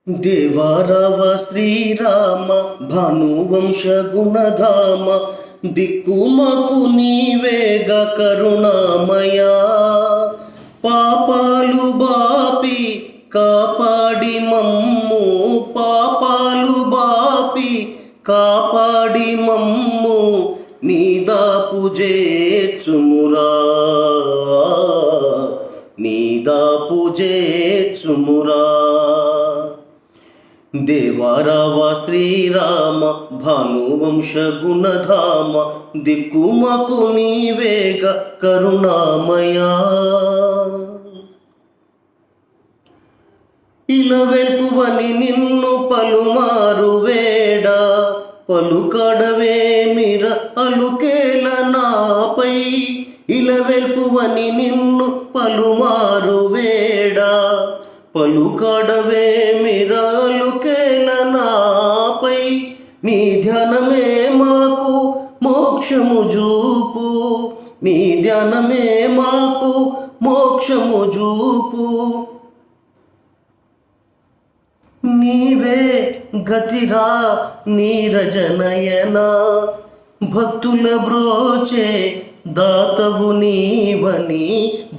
దేవారావ శ్రీరామ భానువంశ గుణధామ దిక్కుమకు నీవేగ కరుణామయా పాపాలు బాపి కాపాడి మమ్ము పాపాలు బాపి కాపాడి మమ్ము నీదాపు చేర్చుమురా నీదాపు చేర్చుమురా దేవారావ శ్రీరామ భానువంశ గుణధామ దిక్కుమకు నీవేగ కరుణామయా ఇలవెల్పువని నిన్ను పలుమారు వేడ పలుకడవేమిర అలుకేల నాపై ఇలవెల్పువని నిన్ను పలుమారు వేడ పలుకడవేమిర అలుకేల నాపై నీ ధ్యానమే మాకు మోక్షము జూపు నీ ధ్యానమే మాకు మోక్షము జూపు నీవే గతిరా నీరజనయన భక్తుల బ్రోచే దాతవు నీవని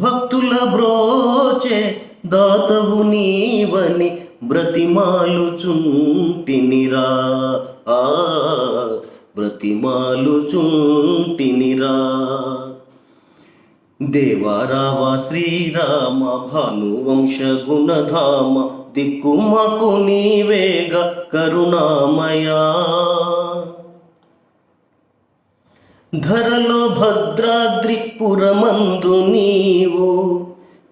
భక్తుల బ్రోచే దాతవు నీవని బ్రతిమాలుచుంటినిరా బ్రతిమాలుచుంటినిరా దేవారావ శ్రీరామ భానువంశ గుణధామ దిక్కుమకు నీవేగ కరుణామయా ధరలో భద్రాద్రి పురమందు నీవు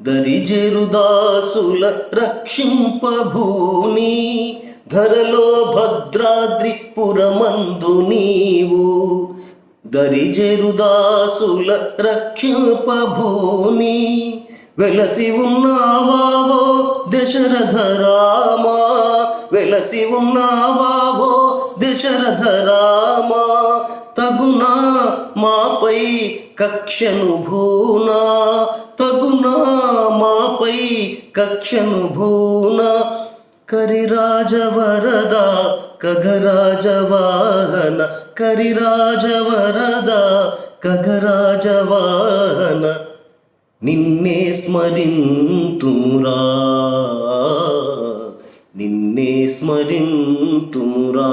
దరిజేరుదాసుల రక్షింపభూని ధరలో భద్రాద్రి పురమందు నీవు దరిజేరుదాసుల రక్షింపభూని వెలసి ఉన్నావావో దశరథ రామా వెలసి ఉన్నావావో దశరథ రామా తగునా మాపై కక్షను భూనా తగునా మాపై కక్షను భూనా కరిరాజవరద ఖగరాజవాహన కరిరాజవరద ఖగరాజవాహన నిన్నే స్మరింతుమురా నిన్నే స్మరింతుమురా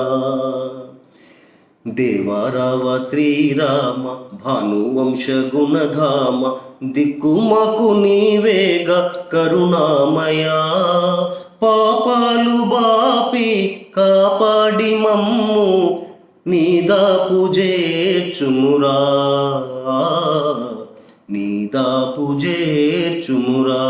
దేవారావ శ్రీరామ భానువంశ గుణధామ దిక్కుమకు నీవేగ కరుణామయా పాపాలు బాపి కాపాడి మమ్ము నీదాపు చేర్చుమురా నీదాపు చేర్చుమురా